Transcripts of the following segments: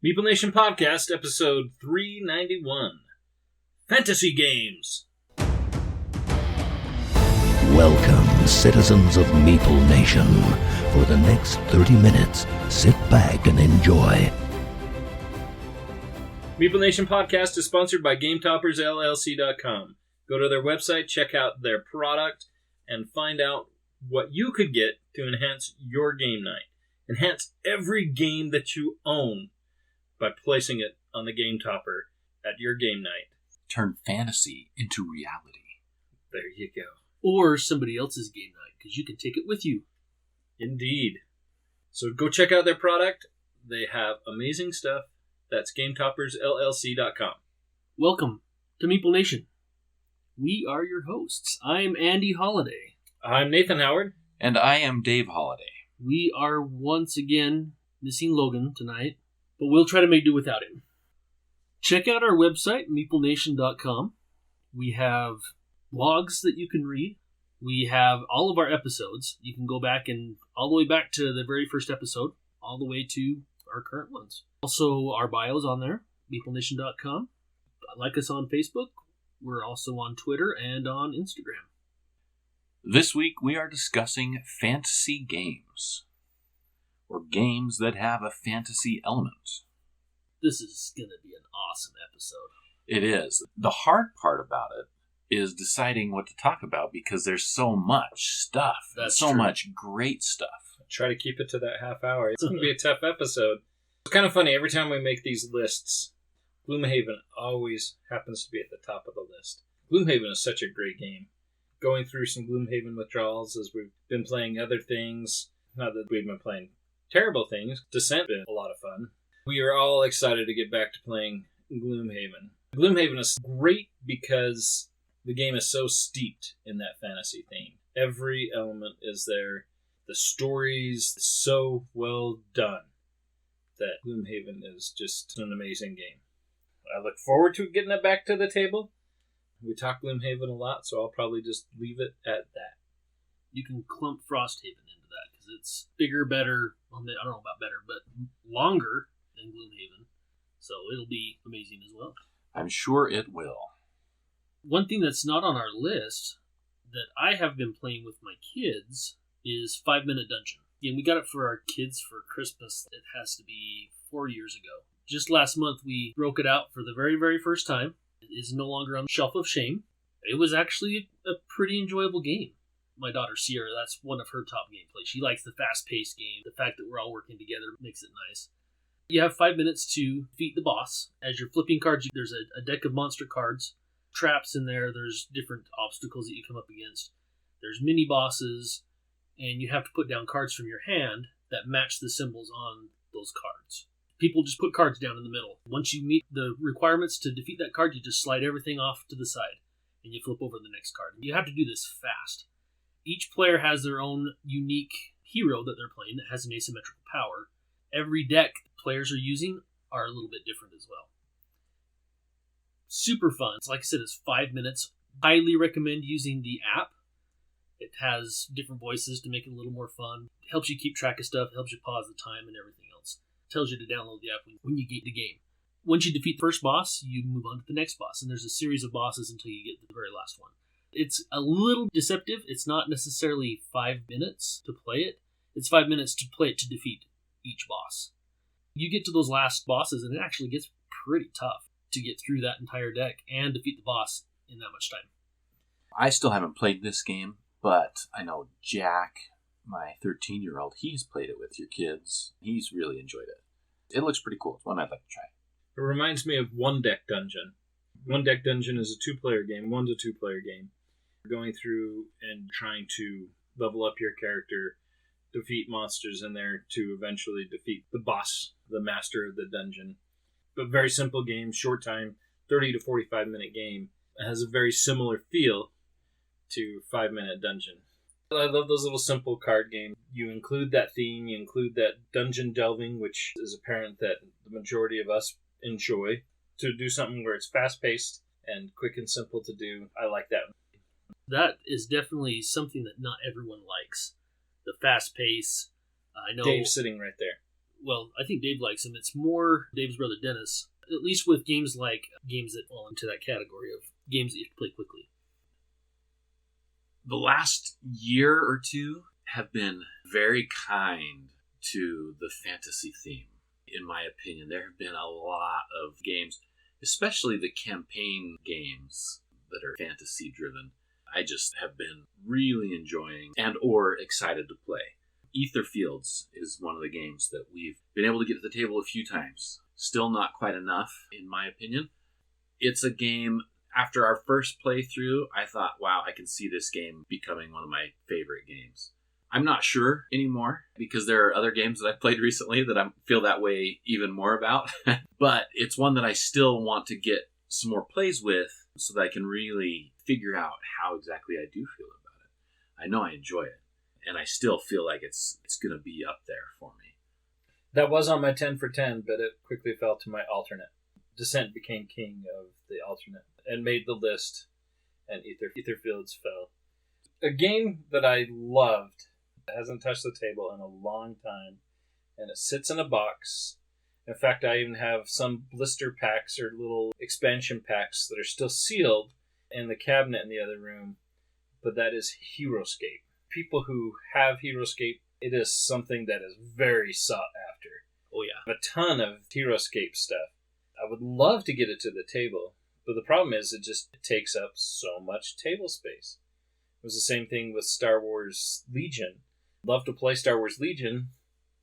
Meeple Nation Podcast, episode 391. Fantasy Games. Welcome, citizens of Meeple Nation. For the next 30 minutes, sit back and enjoy. Meeple Nation Podcast is sponsored by GameToppersLLC.com. Go to their website, check out their product, and find out what you could get to enhance your game night. Enhance every game that you own by placing it on the Game Topper at your game night. Turn fantasy into reality. There you go. Or somebody else's game night, because you can take it with you. Indeed. So go check out their product. They have amazing stuff. That's GameToppersLLC.com. Welcome to Meeple Nation. We are your hosts. I'm Andy Holliday. I'm Nathan Howard. And I am Dave Holliday. We are once again missing Logan tonight, but we'll try to make do without him. Check out our website, meeplenation.com. We have blogs that you can read. We have all of our episodes. You can go back and all the way back to the very first episode, all the way to our current ones. Also, our bios on there, meeplenation.com. Like us on Facebook. We're also on Twitter and on Instagram. This week we are discussing fantasy games, or games that have a fantasy element. This is going to be an awesome episode. It is. The hard part about it is deciding what to talk about because there's so much stuff. That's so true. much great stuff. Try to keep it to that half hour. It's going to be a tough episode. It's kind of funny. Every time we make these lists, Gloomhaven always happens to be at the top of the list. Gloomhaven is such a great game. Going through some Gloomhaven withdrawals as we've been playing other things. Not that we've been playing terrible things. Descent has been a lot of fun. We are all excited to get back to playing Gloomhaven. Gloomhaven is great because the game is so steeped in that fantasy theme. Every element is there. The story's so well done that Gloomhaven is just an amazing game. I look forward to getting it back to the table. We talk Gloomhaven a lot, so I'll probably just leave it at that. You can clump Frosthaven into that because it's bigger, better. Well, I don't know about better, but longer than Gloomhaven. So it'll be amazing as well. I'm sure it will. One thing that's not on our list that I have been playing with my kids is 5 Minute Dungeon. And we got it for our kids for Christmas. It has to be 4 years ago. Just last month, we broke it out for the very, very first time. It is no longer on the shelf of shame. It was actually a pretty enjoyable game. My daughter Sierra, that's one of her top gameplay. She likes the fast-paced game. The fact that we're all working together makes it nice. You have 5 minutes to defeat the boss. As you're flipping cards, there's a deck of monster cards, traps in there. There's different obstacles that you come up against. There's mini-bosses, and you have to put down cards from your hand that match the symbols on those cards. People just put cards down in the middle. Once you meet the requirements to defeat that card, you just slide everything off to the side, and you flip over the next card. You have to do this fast. Each player has their own unique hero that they're playing that has an asymmetrical power. Every deck players are using are a little bit different as well. Super fun. Like I said, it's 5 minutes. Highly recommend using the app. It has different voices to make it a little more fun. It helps you keep track of stuff. It helps you pause the time and everything else. It tells you to download the app when you get the game. Once you defeat the first boss, you move on to the next boss. And there's a series of bosses until you get to the very last one. It's a little deceptive. It's not necessarily 5 minutes to play it. It's 5 minutes to play it to defeat each boss. You get to those last bosses, and it actually gets pretty tough to get through that entire deck and defeat the boss in that much time. I still haven't played this game, but I know Jack, my 13-year-old, he's played it with your kids. He's really enjoyed it. It looks pretty cool. It's one I'd like to try. It reminds me of One Deck Dungeon. One Deck Dungeon is a 2-player game. One's a 2-player game. You're going through and trying to level up your character, defeat monsters in there to eventually defeat the boss, the master of the dungeon. But very simple game, short time, 30 to 45 minute game. It has a very similar feel to 5 Minute Dungeon. I love those little simple card games. You include that theme, you include that dungeon delving, which is apparent that the majority of us enjoy. To do something where it's fast-paced and quick and simple to do, I like that. That is definitely something that not everyone likes. The fast pace. I know Dave's sitting right there. well, I think Dave likes them. It's more Dave's brother Dennis, at least with games that fall into that category of games that you have to play quickly. The last year or two have been very kind to the fantasy theme, in my opinion. There have been a lot of games, especially the campaign games that are fantasy driven. I just have been really enjoying and or excited to play. Ether Fields is one of the games that we've been able to get to the table a few times. Still not quite enough, in my opinion. It's a game, after our first playthrough, I thought, wow, I can see this game becoming one of my favorite games. I'm not sure anymore, because there are other games that I've played recently that I feel that way even more about. But it's one that I still want to get some more plays with so that I can really figure out how exactly I do feel about it. I know I enjoy it, and I still feel like it's going to be up there for me. That was on my 10 for 10, but it quickly fell to my alternate. Descent became king of the alternate and made the list, and Ether Fields fell. A game that I loved, it hasn't touched the table in a long time, and it sits in a box. In fact, I even have some blister packs or little expansion packs that are still sealed in the cabinet in the other room, but that is HeroScape. People who have HeroScape, it is something that is very sought after. Oh, yeah. A ton of HeroScape stuff. I would love to get it to the table, but the problem is it takes up so much table space. It was the same thing with Star Wars Legion. Love to play Star Wars Legion,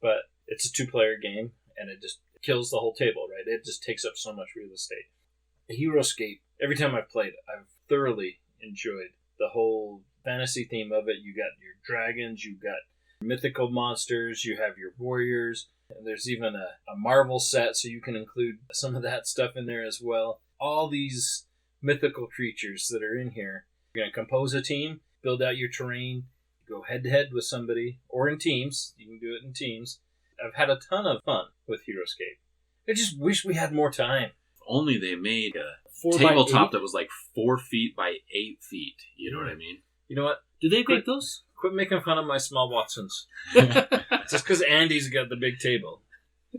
but it's a 2-player game, and it just kills the whole table, right? It just takes up so much real estate. HeroScape, every time I've played it, I've thoroughly enjoyed the whole fantasy theme of it. You got your dragons, you got mythical monsters, you have your warriors, and there's even a Marvel set, so you can include some of that stuff in there as well. All these mythical creatures that are in here. You're going to compose a team, build out your terrain, go head-to-head with somebody, or in teams. You can do it in teams. I've had a ton of fun with HeroScape. I just wish we had more time. If only they made a 4 by tabletop 8? that was like 4 feet by 8 feet. You know what I mean? You know what? Do they make those? Quit making fun of my small Watsons. Just because Andy's got the big table.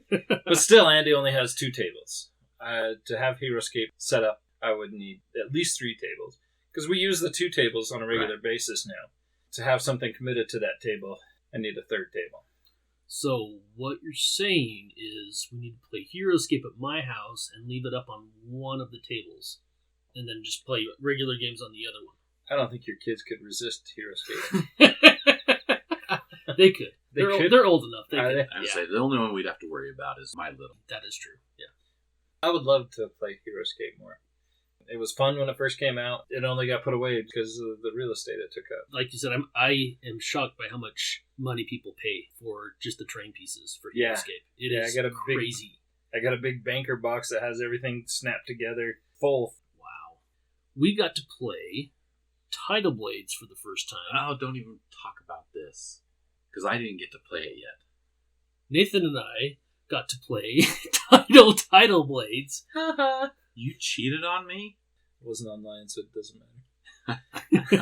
But still, Andy only has 2 tables. To have HeroScape set up, I would need at least 3 tables. Because we use the 2 tables on a regular basis now. To have something committed to that table, I need a 3rd table. So what you're saying is we need to play HeroScape at my house and leave it up on one of the tables. And then just play regular games on the other one. I don't think your kids could resist HeroScape. They could. They're old enough. They could. I would say the only one we'd have to worry about is My Little. That is true. Yeah. I would love to play HeroScape more. It was fun when it first came out. It only got put away because of the real estate it took up. Like you said, I am shocked by how much money people pay for just the terrain pieces for HeroScape. It is crazy. I got a big banker box that has everything snapped together, full. Wow. We got to play Tidal Blades for the first time. Oh, don't even talk about this. Because I didn't get to play it yet. Nathan and I got to play Tidal Blades. You cheated on me? It wasn't online, so it doesn't matter.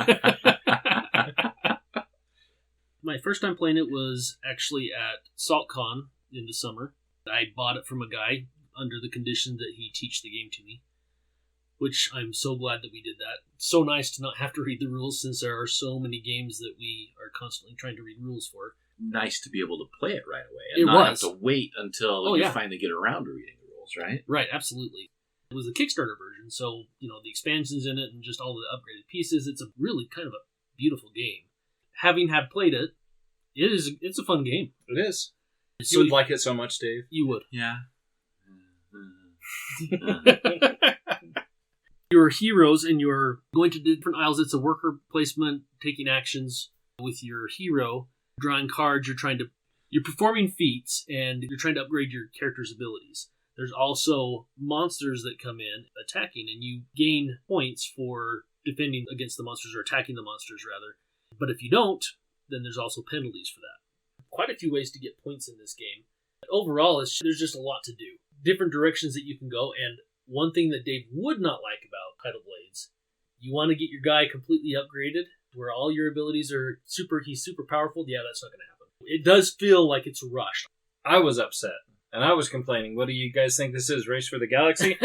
My first time playing it was actually at SaltCon in the summer. I bought it from a guy under the condition that he teach the game to me, which I'm so glad that we did that. So nice to not have to read the rules, since there are so many games that we are constantly trying to read rules for. Nice to be able to play it right away and not have to wait until you yeah. finally get around to reading the rules, right? Right, absolutely. It was a Kickstarter version, so the expansions in it and just all the upgraded pieces. It's a really kind of a beautiful game. Having had played it, it's a fun game. It is. So you would like it so much, Dave. You would. Yeah. Your heroes, and you're going to different aisles. It's a worker placement, taking actions with your hero, drawing cards. You're performing feats, and you're trying to upgrade your character's abilities. There's also monsters that come in attacking, and you gain points for defending against the monsters, or attacking the monsters, rather. But if you don't, then there's also penalties for that. Quite a few ways to get points in this game. Overall, there's just a lot to do. Different directions that you can go, and one thing that Dave would not like about Tidal Blades, you want to get your guy completely upgraded, where all your abilities are he's super powerful. Yeah, that's not going to happen. It does feel like it's rushed. I was upset. And I was complaining, what do you guys think this is, Race for the Galaxy?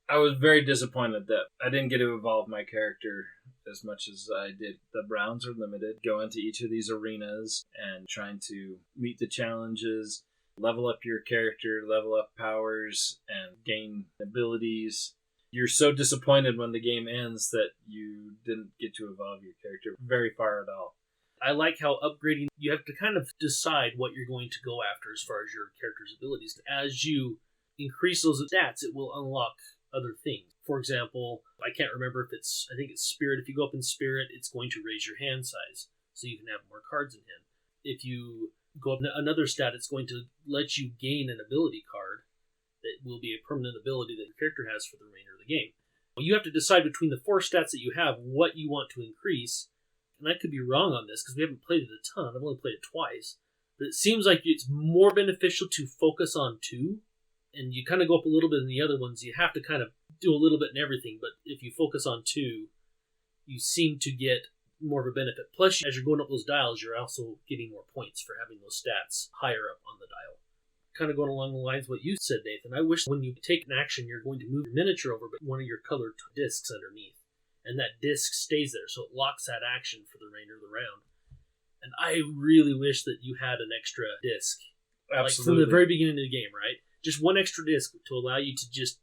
I was very disappointed that I didn't get to evolve my character as much as I did. The Browns are limited. Go into each of these arenas and trying to meet the challenges, level up your character, level up powers, and gain abilities. You're so disappointed when the game ends that you didn't get to evolve your character very far at all. I like how upgrading, you have to kind of decide what you're going to go after as far as your character's abilities. As you increase those stats, it will unlock other things. For example, I can't remember if it's, I think it's Spirit. If you go up in Spirit, it's going to raise your hand size, so you can have more cards in hand. If you go up another stat, it's going to let you gain an ability card that will be a permanent ability that your character has for the remainder of the game. You have to decide between the 4 stats that you have what you want to increase. And I could be wrong on this because we haven't played it a ton. I've only played it twice. But it seems like it's more beneficial to focus on 2. And you kind of go up a little bit in the other ones. You have to kind of do a little bit in everything. But if you focus on 2, you seem to get more of a benefit. Plus, as you're going up those dials, you're also getting more points for having those stats higher up on the dial. Kind of going along the lines of what you said, Nathan. I wish when you take an action, you're going to move your miniature over, but one of your colored discs underneath. And that disc stays there, so it locks that action for the remainder of the round. And I really wish that you had an extra disc. Absolutely. Like from the very beginning of the game, right? Just one extra disc to allow you to just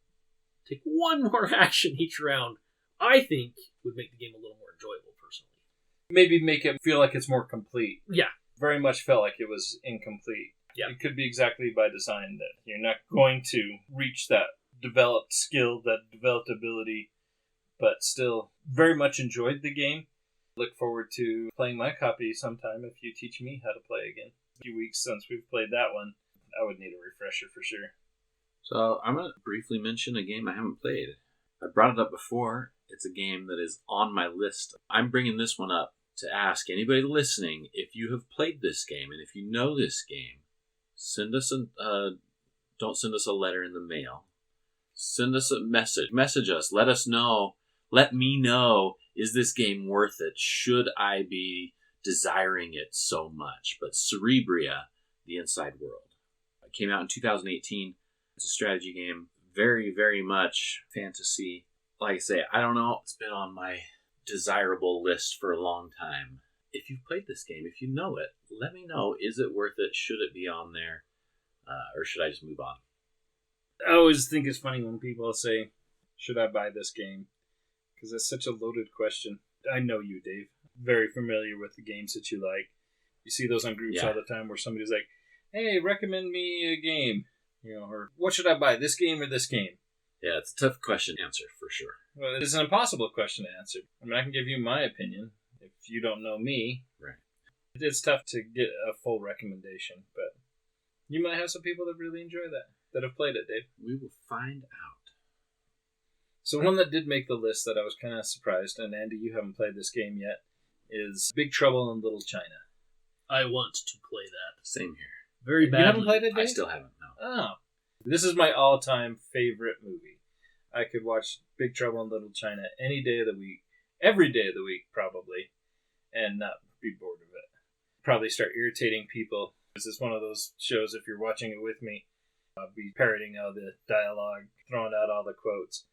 take one more action each round, I think would make the game a little more enjoyable, personally. Maybe make it feel like it's more complete. Yeah. Very much felt like it was incomplete. Yeah. It could be exactly by design that you're not going to reach that developed skill, that developed ability, but still very much enjoyed the game. Look forward to playing my copy sometime if you teach me how to play again. A few weeks since we've played that one, I would need a refresher for sure. So I'm going to briefly mention a game I haven't played. I brought it up before. It's a game that is on my list. I'm bringing this one up to ask anybody listening if you have played this game, and if you know this game, send us don't send us a letter in the mail. Send us a message. Message us. Let us know. Let me know, is this game worth it? Should I be desiring it so much? But Cerebria, The Inside World. It came out in 2018. It's a strategy game. Very, very much fantasy. Like I say, I don't know. It's been on my desirable list for a long time. If you've played this game, if you know it, let me know. Is it worth it? Should it be on there? Or should I just move on? I always think it's funny when people say, should I buy this game? Because it's such a loaded question. I know you, Dave. Very familiar with the games that you like. You see those on groups all the time where somebody's like, hey, recommend me a game. Or what should I buy, this game or this game? Yeah, it's a tough question to answer for sure. Well, it's an impossible question to answer. I mean, I can give you my opinion. If you don't know me, right? It's tough to get a full recommendation, but you might have some people that really enjoy that have played it, Dave. We will find out. So one that did make the list that I was kind of surprised, and Andy, you haven't played this game yet, is Big Trouble in Little China. I want to play that. Same here. Very badly. You haven't played it, Dave? I still haven't, no. Oh. This is my all-time favorite movie. I could watch Big Trouble in Little China any day of the week, every day of the week probably, and not be bored of it. Probably start irritating people. This is one of those shows, if you're watching it with me, I'll be parroting all the dialogue, throwing out all the quotes,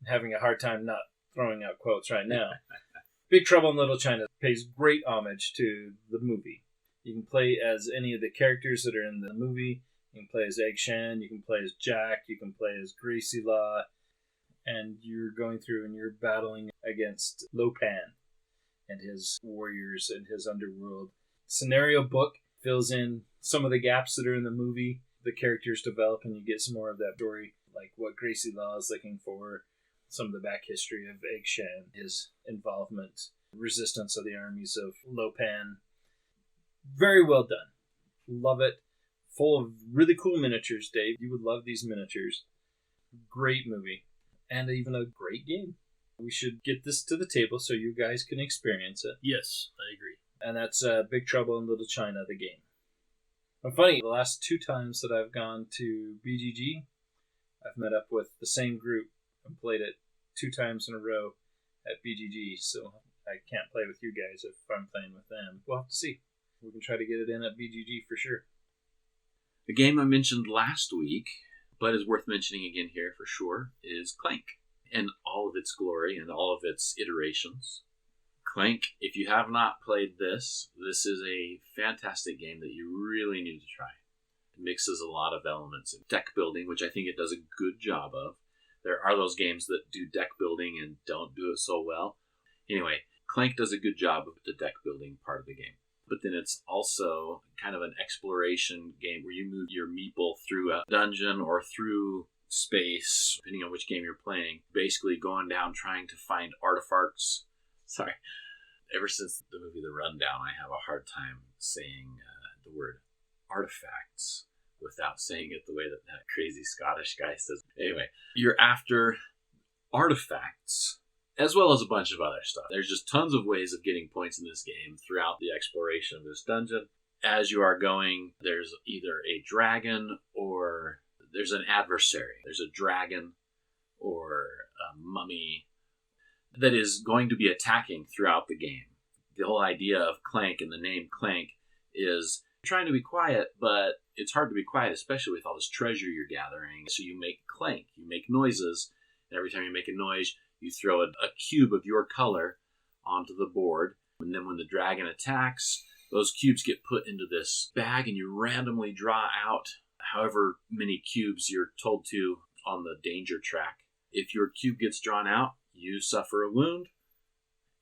having a hard time not throwing out quotes right now. Big Trouble in Little China pays great homage to the movie. You can play as any of the characters that are in the movie. You can play as Egg Shen, you can play as Jack, you can play as Gracie Law, and you're going through and you're battling against Lo Pan and his warriors and his underworld. Scenario book fills in some of the gaps that are in the movie. The characters develop and you get some more of that story, like what Gracie Law is looking for, some of the back history of Egg Shen, his involvement, resistance of the armies of Lo Pan. Very well done. Love it. Full of really cool miniatures, Dave. You would love these miniatures. Great movie. And even a great game. We should get this to the table so you guys can experience it. Yes, I agree. And that's Big Trouble in Little China, the game. And funny, the last 2 times that I've gone to BGG, I've met up with the same group and played it 2 times in a row at BGG. So I can't play with you guys if I'm playing with them. We'll have to see. We can try to get it in at BGG for sure. The game I mentioned last week, but is worth mentioning again here for sure, is Clank, and all of its glory and all of its iterations. Clank, if you have not played this is a fantastic game that you really need to try. It mixes a lot of elements of deck building, which I think it does a good job of. There are those games that do deck building and don't do it so well. Anyway, Clank does a good job of the deck building part of the game. But then it's also kind of an exploration game where you move your Meeple through a dungeon or through space, depending on which game you're playing. Basically going down trying to find artifacts. Sorry. Ever since the movie The Rundown, I have a hard time saying the word artifacts without saying it the way that crazy Scottish guy says. Anyway, you're after artifacts, as well as a bunch of other stuff. There's just tons of ways of getting points in this game throughout the exploration of this dungeon. As you are going, there's either a dragon or there's an adversary. There's a dragon or a mummy that is going to be attacking throughout the game. The whole idea of Clank and the name Clank is trying to be quiet, but it's hard to be quiet, especially with all this treasure you're gathering. So you make clank, you make noises, and every time you make a noise, you throw a cube of your color onto the board. And then when the dragon attacks, those cubes get put into this bag and you randomly draw out however many cubes you're told to on the danger track. If your cube gets drawn out, you suffer a wound.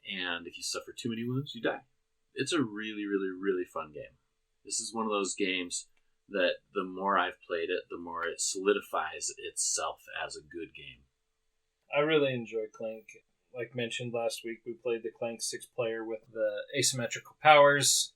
And if you suffer too many wounds, you die. It's a really, really, really fun game. This is one of those games that the more I've played it, the more it solidifies itself as a good game. I really enjoy Clank. Like mentioned last week, we played the Clank 6-player with the asymmetrical powers.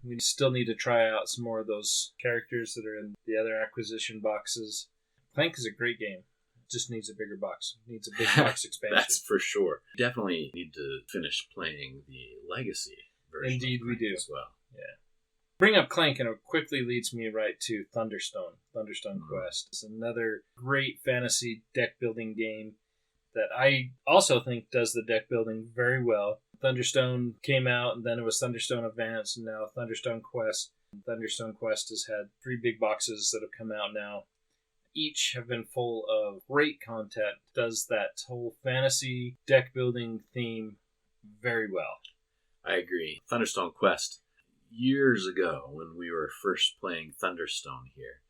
We still need to try out some more of those characters that are in the other acquisition boxes. Clank is a great game. It just needs a bigger box. It needs a big box expansion. That's for sure. Definitely need to finish playing the Legacy version. Indeed, we do. As well. Yeah. Bring up Clank and it quickly leads me right to Thunderstone Quest. It's another great fantasy deck building game that I also think does the deck building very well. Thunderstone came out, and then it was Thunderstone Advance, and now Thunderstone Quest. Thunderstone Quest has had 3 big boxes that have come out now. Each have been full of great content, does that whole fantasy deck building theme very well. I agree. Thunderstone Quest, years ago when we were first playing Thunderstone here,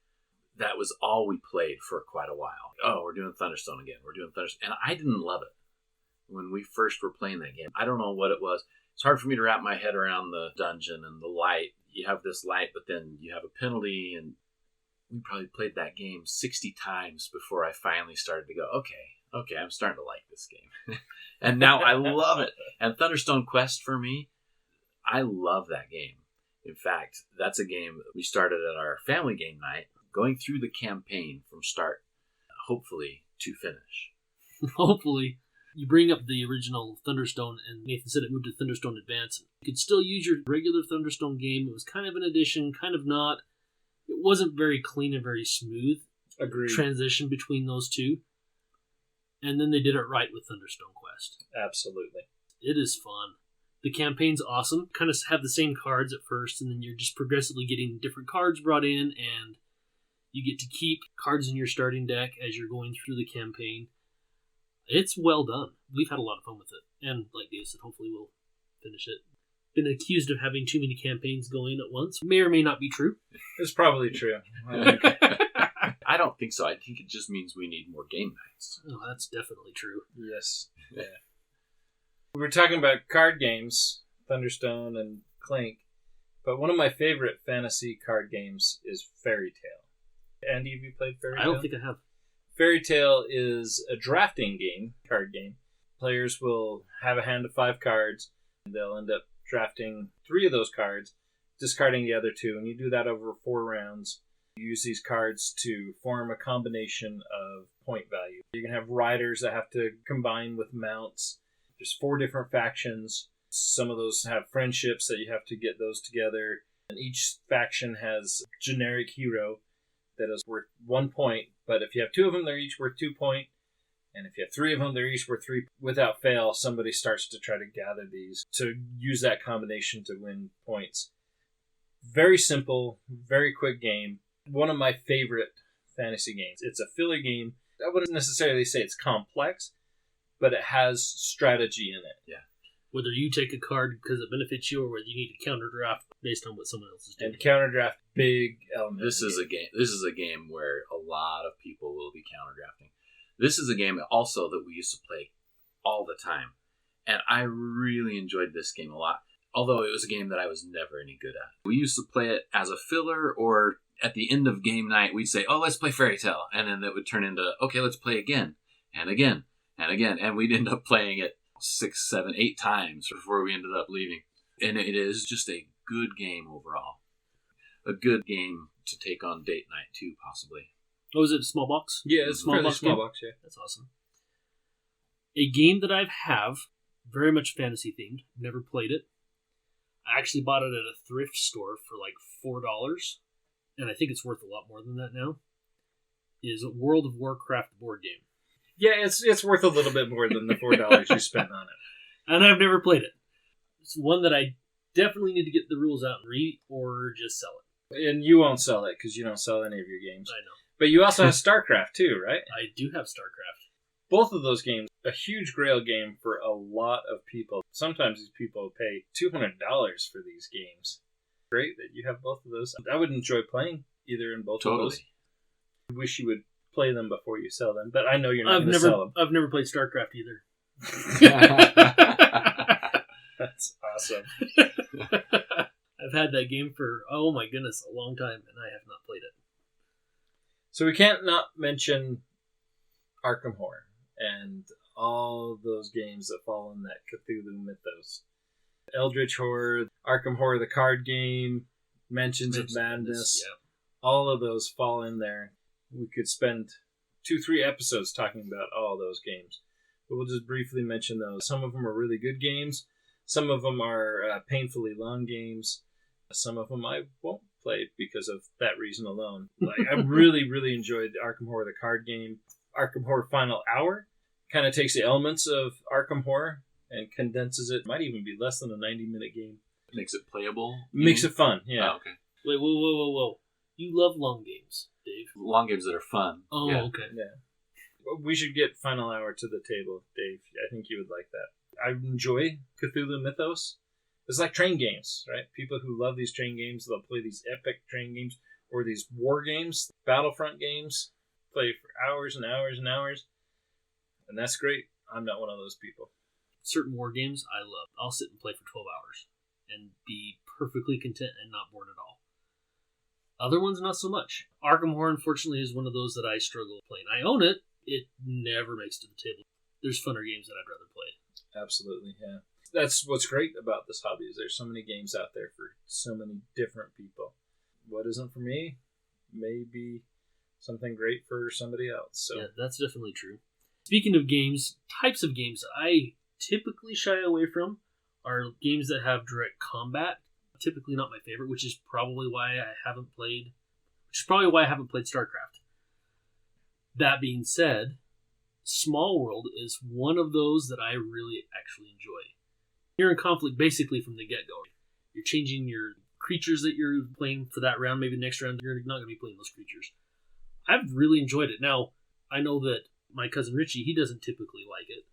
that was all we played for quite a while. Oh, we're doing Thunderstone again. And I didn't love it when we first were playing that game. I don't know what it was. It's hard for me to wrap my head around the dungeon and the light. You have this light, but then you have a penalty, and we probably played that game 60 times before I finally started to go, okay, I'm starting to like this game. And now I love it. And Thunderstone Quest, for me, I love that game. In fact, that's a game that we started at our family game night, going through the campaign from start, hopefully, to finish. Hopefully. You bring up the original Thunderstone, and Nathan said it moved to Thunderstone Advance. You could still use your regular Thunderstone game. It was kind of an addition, kind of not. It wasn't very clean and very smooth. Agreed. Transition between those two. And then they did it right with Thunderstone Quest. Absolutely. It is fun. The campaign's awesome. Kind of have the same cards at first, and then you're just progressively getting different cards brought in, and you get to keep cards in your starting deck as you're going through the campaign. It's well done. We've had a lot of fun with it. And like Dave said, hopefully we'll finish it. Been accused of having too many campaigns going at once. May or may not be true. It's probably true. I don't think so. I think it just means we need more game nights. Oh, that's definitely true. Yes. Yeah. We were talking about card games, Thunderstone and Clank, but one of my favorite fantasy card games is Fairy Tale. Andy, have you played Fairy Tale? I don't think I have. Fairy Tale is a drafting game, card game. Players will have a hand of 5 cards, and they'll end up drafting 3 of those cards, discarding the other 2, and you do that over 4 rounds. You use these cards to form a combination of point value. You can have riders that have to combine with mounts. There's 4 different factions. Some of those have friendships that you have to get those together. And each faction has a generic hero that is worth 1 point. But if you have 2 of them, they're each worth 2 points. And if you have 3 of them, they're each worth 3. Without fail, somebody starts to try to gather these to use that combination to win points. Very simple, very quick game. One of my favorite fantasy games. It's a filler game. I wouldn't necessarily say it's complex, but it has strategy in it. Yeah. Whether you take a card because it benefits you or whether you need to counter draft based on what someone else is doing. And counter draft, big element. This is a game where a lot of people will be counter drafting. This is a game also that we used to play all the time. And I really enjoyed this game a lot. Although it was a game that I was never any good at. We used to play it as a filler, or at the end of game night, we'd say, oh, let's play Fairy Tale. And then it would turn into, okay, let's play again, and again, and again. And we'd end up playing it 6, 7, 8 times before we ended up leaving. And it is just a good game overall. A good game to take on date night, too, possibly. Oh, is it a small box? Yeah, it's small box. Small box, yeah. That's awesome. A game that I have, very much fantasy themed. Never played it. I actually bought it at a thrift store for like $4, and I think it's worth a lot more than that now, is a World of Warcraft board game. Yeah, it's worth a little bit more than the $4 you spent on it. And I've never played it. It's one that I definitely need to get the rules out and read, or just sell it. And you won't sell it, because you don't sell any of your games. I know. But you also have StarCraft, too, right? I do have StarCraft. Both of those games, a huge grail game for a lot of people. Sometimes these people pay $200 for these games. Great that you have both of those. I would enjoy playing either in both of those. I wish you would play them before you sell them, but I know you're not going to sell them. I've never played StarCraft either. That's awesome. I've had that game for, oh my goodness, a long time, and I have not played it. So we can't not mention Arkham Horror and all those games that fall in that Cthulhu mythos. Eldritch Horror, Arkham Horror, the card game, Mansions of Madness. Yeah. All of those fall in there. We could spend 2-3 episodes talking about all those games. But we'll just briefly mention those. Some of them are really good games. Some of them are painfully long games. Some of them I won't play because of that reason alone. Like I really, really enjoyed Arkham Horror, the card game. Arkham Horror Final Hour kind of takes the elements of Arkham Horror and condenses it. Might even be less than a 90-minute game. Makes it playable? Makes it fun, yeah. Oh, okay. Wait, whoa. You love long games, Dave. Long games that are fun. Oh, yeah. Okay. Yeah. We should get Final Hour to the table, Dave. I think you would like that. I enjoy Cthulhu Mythos. It's like train games, right? People who love these train games, they'll play these epic train games or these war games, Battlefront games, play for hours and hours and hours. And that's great. I'm not one of those people. Certain war games I love. I'll sit and play for 12 hours and be perfectly content and not bored at all. Other ones, not so much. Arkham Horror, unfortunately, is one of those that I struggle playing. I own it. It never makes it to the table. There's funner games that I'd rather play. Absolutely, yeah. That's what's great about this hobby is there's so many games out there for so many different people. What isn't for me may be something great for somebody else. So. Yeah, that's definitely true. Speaking of games, types of games I typically shy away from are games that have direct combat. Typically not my favorite, which is probably why I haven't played StarCraft. That being said, Small World is one of those that I really actually enjoy. You're in conflict basically from the get-go. You're changing your creatures that you're playing for that round. Maybe the next round you're not going to be playing those creatures. I've really enjoyed it. Now, I know that my cousin Richie, he doesn't typically like it.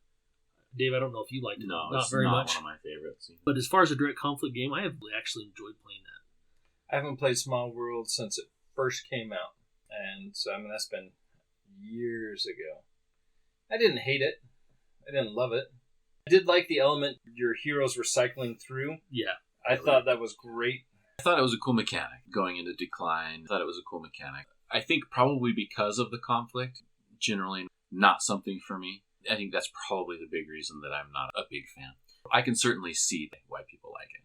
Dave, I don't know if you liked it. No, not it's very not much. one of my favorites. But as far as a direct conflict game, I have actually enjoyed playing that. I haven't played Small World since it first came out. And so, that's been years ago. I didn't hate it. I didn't love it. I did like the element your heroes were cycling through. Yeah. I thought that was great. I thought it was a cool mechanic going into decline. I thought it was a cool mechanic. I think probably because of the conflict, generally not something for me. I think that's probably the big reason that I'm not a big fan. I can certainly see why people like it.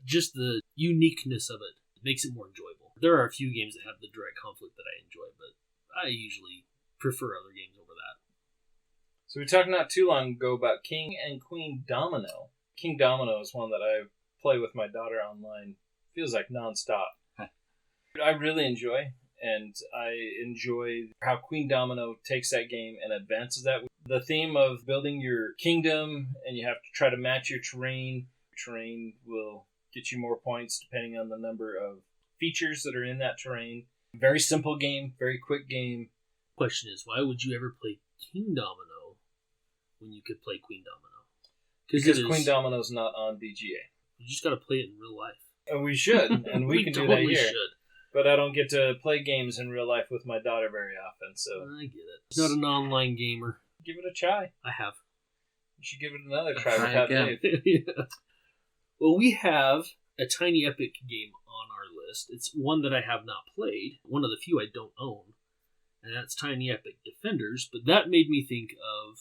Just the uniqueness of it makes it more enjoyable. There are a few games that have the direct conflict that I enjoy, but I usually prefer other games over that. So we talked not too long ago about King and Queen Domino. King Domino is one that I play with my daughter online. Feels like nonstop. I really enjoy, and I enjoy how Queen Domino takes that game and advances that. The theme of building your kingdom, and you have to try to match your terrain. Terrain will get you more points depending on the number of features that are in that terrain. Very simple game, very quick game. Question is, why would you ever play King Domino when you could play Queen Domino? Because Queen Domino's not on BGA. You just got to play it in real life. And we should, and we can totally do that here. Should. But I don't get to play games in real life with my daughter very often, so... I get it. He's not an online gamer. Give it a try. I have. You should give it another try without Dave. Yeah. Well, we have a Tiny Epic game on our list. It's one that I have not played. One of the few I don't own. And that's Tiny Epic Defenders. But that made me think of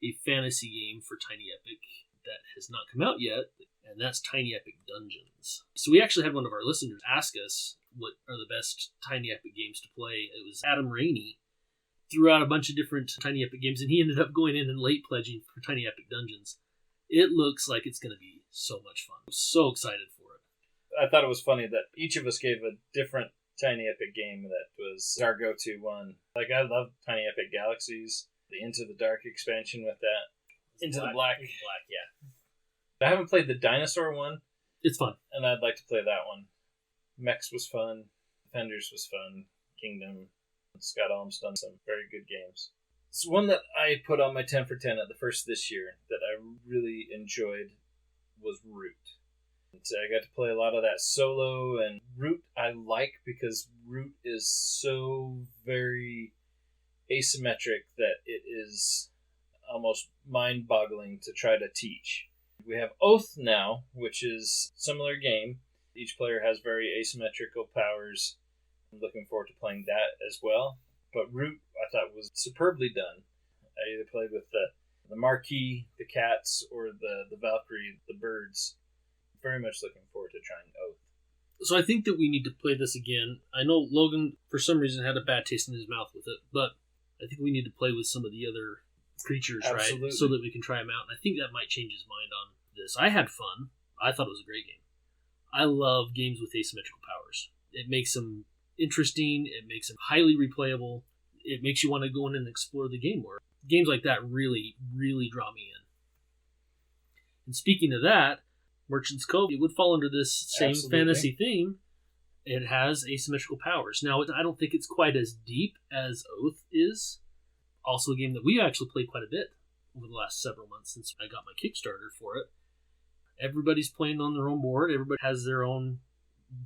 a fantasy game for Tiny Epic that has not come out yet. And that's Tiny Epic Dungeons. So we actually had one of our listeners ask us what are the best Tiny Epic games to play. It was Adam Rainey. Threw out a bunch of different Tiny Epic games, and he ended up going in and late pledging for Tiny Epic Dungeons. It looks like it's going to be so much fun. I'm so excited for it. I thought it was funny that each of us gave a different Tiny Epic game that was our go-to one. Like, I love Tiny Epic Galaxies, the Into the Dark expansion with that. Into the Black, yeah. I haven't played the dinosaur one. It's fun. And I'd like to play that one. Mechs was fun. Defenders was fun. Kingdom. Scott Alm's done some very good games. It's one that I put on my 10 for 10 at the first this year that I really enjoyed was Root. And so I got to play a lot of that solo, and Root I like because Root is so very asymmetric that it is almost mind-boggling to try to teach. We have Oath now, which is a similar game. Each player has very asymmetrical powers. I'm looking forward to playing that as well. But Root, I thought, was superbly done. I either played with the Marquis, the cats, or the Valkyrie, the birds. Very much looking forward to trying Oath. So I think that we need to play this again. I know Logan, for some reason, had a bad taste in his mouth with it, but I think we need to play with some of the other creatures, Absolutely. Right? So that we can try them out. And I think that might change his mind on this. I had fun. I thought it was a great game. I love games with asymmetrical powers. It makes them interesting. It makes them highly replayable. It makes you want to go in and explore the game more. Games like that really, really draw me in. And speaking of that, Merchant's Cove, it would fall under this same Absolutely. fantasy theme. It has asymmetrical powers. Now, I don't think it's quite as deep as Oath is. Also a game that we actually played quite a bit over the last several months since I got my Kickstarter for it. Everybody's playing on their own board. Everybody has their own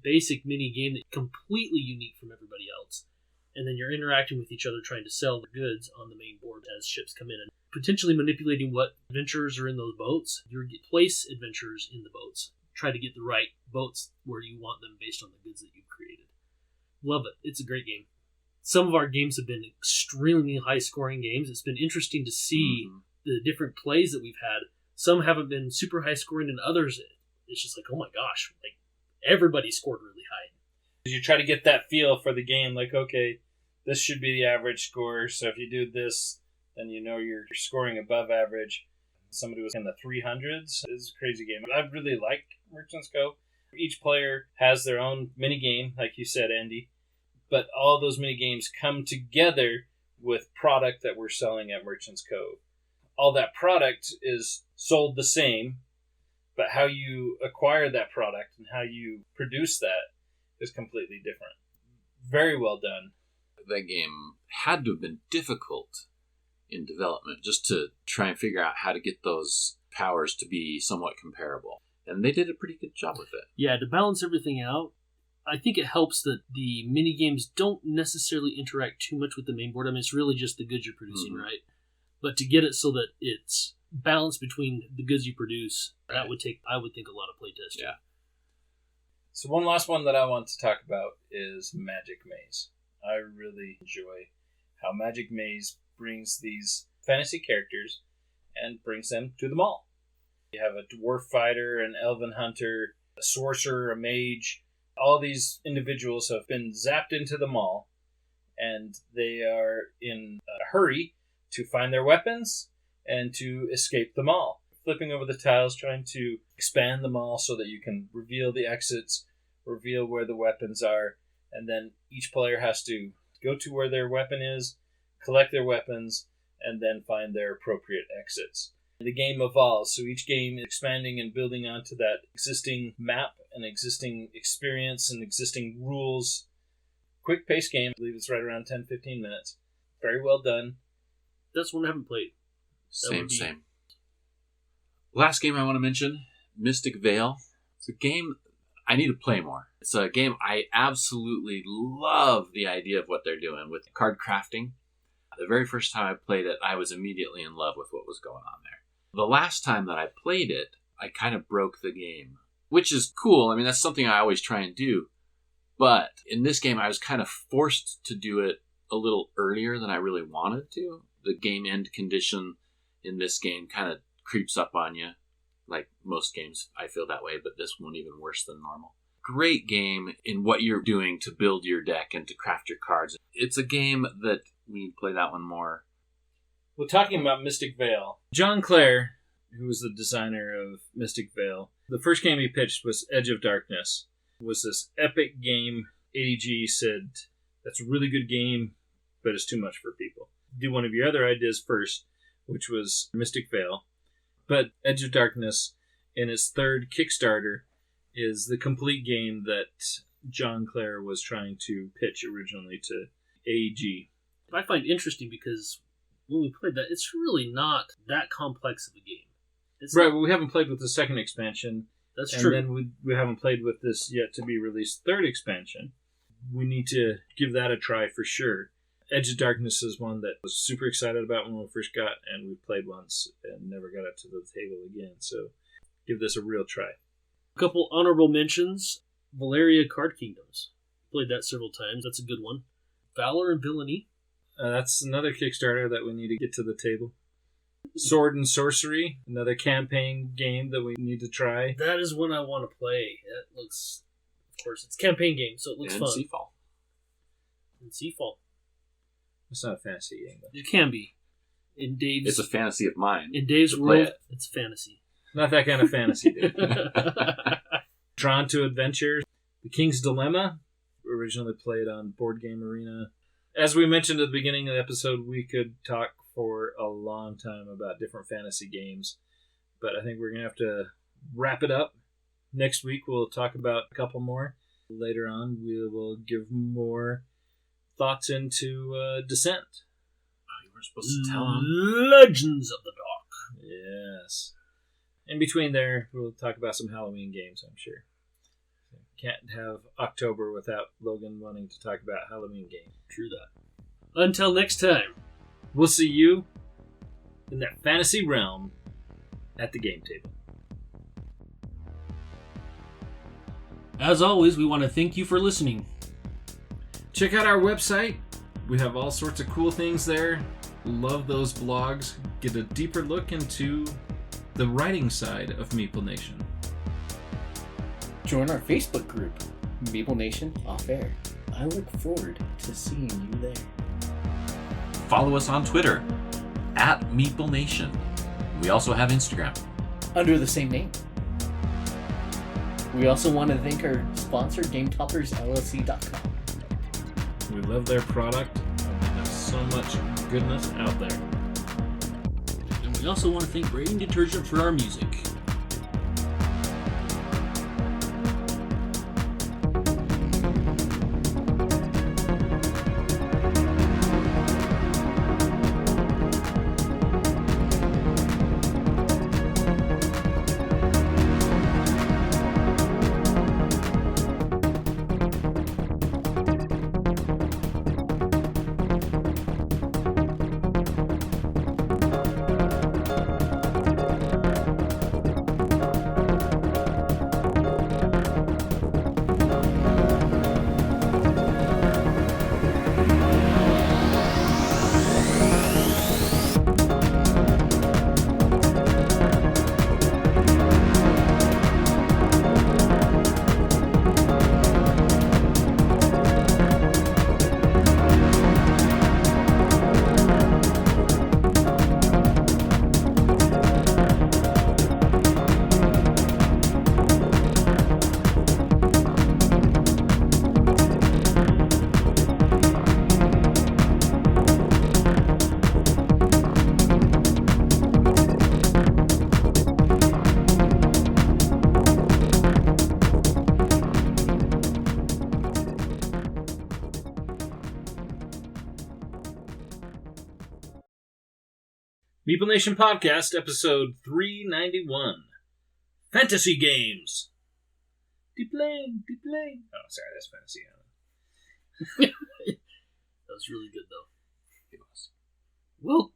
basic mini game that's completely unique from everybody else. And then you're interacting with each other trying to sell the goods on the main board as ships come in and potentially manipulating what adventurers are in those boats. You place adventurers in the boats. Try to get the right boats where you want them based on the goods that you've created. Love it. It's a great game. Some of our games have been extremely high-scoring games. It's been interesting to see the different plays that we've had. Some haven't been super high-scoring, and others, it's just like, oh my gosh, like everybody scored really high. You try to get that feel for the game, like, okay, this should be the average score, so if you do this, then you know you're scoring above average. Somebody was in the 300s. It's a crazy game. I really like Merchant's Cove. Each player has their own mini game, like you said, Andy. But all those mini games come together with product that we're selling at Merchant's Cove. All that product is sold the same, but how you acquire that product and how you produce that is completely different. Very well done. That game had to have been difficult in development just to try and figure out how to get those powers to be somewhat comparable. And they did a pretty good job with it. Yeah, to balance everything out, I think it helps that the mini games don't necessarily interact too much with the main board. I mean, it's really just the goods you're producing, right? But to get it so that it's balanced between the goods you produce, that would take, I would think, a lot of playtesting. Yeah. So one last one that I want to talk about is Magic Maze. I really enjoy how Magic Maze brings these fantasy characters and brings them to the mall. You have a dwarf fighter, an elven hunter, a sorcerer, a mage. All these individuals have been zapped into the mall, and they are in a hurry to find their weapons and to escape the mall. Flipping over the tiles, trying to expand the mall so that you can reveal the exits, reveal where the weapons are, and then each player has to go to where their weapon is, collect their weapons, and then find their appropriate exits. The game evolves, so each game is expanding and building onto that existing map and existing experience and existing rules. quick pace game. I believe it's right around 10-15 minutes. Very well done. That's one I haven't played. Same. Last game I want to mention, Mystic Vale. It's a game I need to play more. It's a game I absolutely love the idea of what they're doing with card crafting. The very first time I played it, I was immediately in love with what was going on there. The last time that I played it, I kind of broke the game, which is cool. I mean, that's something I always try and do. But in this game, I was kind of forced to do it a little earlier than I really wanted to. The game end condition in this game kind of creeps up on you. Like most games, I feel that way, but this one even worse than normal. Great game in what you're doing to build your deck and to craft your cards. It's a game that we need to play that one more. Well, talking about Mystic Vale, John Clare, who was the designer of Mystic Vale, the first game he pitched was Edge of Darkness. It was this epic game. ADG said, that's a really good game, but it's too much for people. Do one of your other ideas first, which was Mystic Vale. But Edge of Darkness, in its third Kickstarter, is the complete game that John Clare was trying to pitch originally to AEG. I find interesting because when we played that, it's really not that complex of a game. Right, but we haven't played with the second expansion. That's true. And then we haven't played with this yet to be released third expansion. We need to give that a try for sure. Edge of Darkness is one that I was super excited about when we first got, and we played once and never got it to the table again. So give this a real try. A couple honorable mentions. Valeria Card Kingdoms. Played that several times. That's a good one. Valor and Villainy. That's another Kickstarter that we need to get to the table. Sword and Sorcery, another campaign game that we need to try. That is one I want to play. It looks, of course, it's a campaign game, so it looks fun. Seafall. And Seafall. It's not a fantasy game, though. It can be. In Dave's, it's a fantasy of mine. In Dave's world, it's fantasy. Not that kind of fantasy, dude. Drawn to Adventure. The King's Dilemma, originally played on Board Game Arena. As we mentioned at the beginning of the episode, we could talk for a long time about different fantasy games, but I think we're going to have to wrap it up. Next week, we'll talk about a couple more. Later on, we will give more thoughts into Descent. Oh, you weren't supposed to tell them. Legends of the Dark. Yes. In between there, we'll talk about some Halloween games, I'm sure. Can't have October without Logan wanting to talk about Halloween games. True that. Until next time, we'll see you in that fantasy realm at the game table. As always, we want to thank you for listening. Check out our website. We have all sorts of cool things there. Love those blogs. Get a deeper look into the writing side of Meeple Nation. Join our Facebook group, Meeple Nation Off Air. I look forward to seeing you there. Follow us on Twitter, @Meeple Nation. We also have Instagram. Under the same name. We also want to thank our sponsor, GameToppersLLC.com. We love their product. They have so much goodness out there. And we also want to thank Braiding Detergent for our music. Meeple Nation Podcast, episode 391. Fantasy games. De-playing. Oh, sorry, that's fantasy. That was really good, though. It was. Well,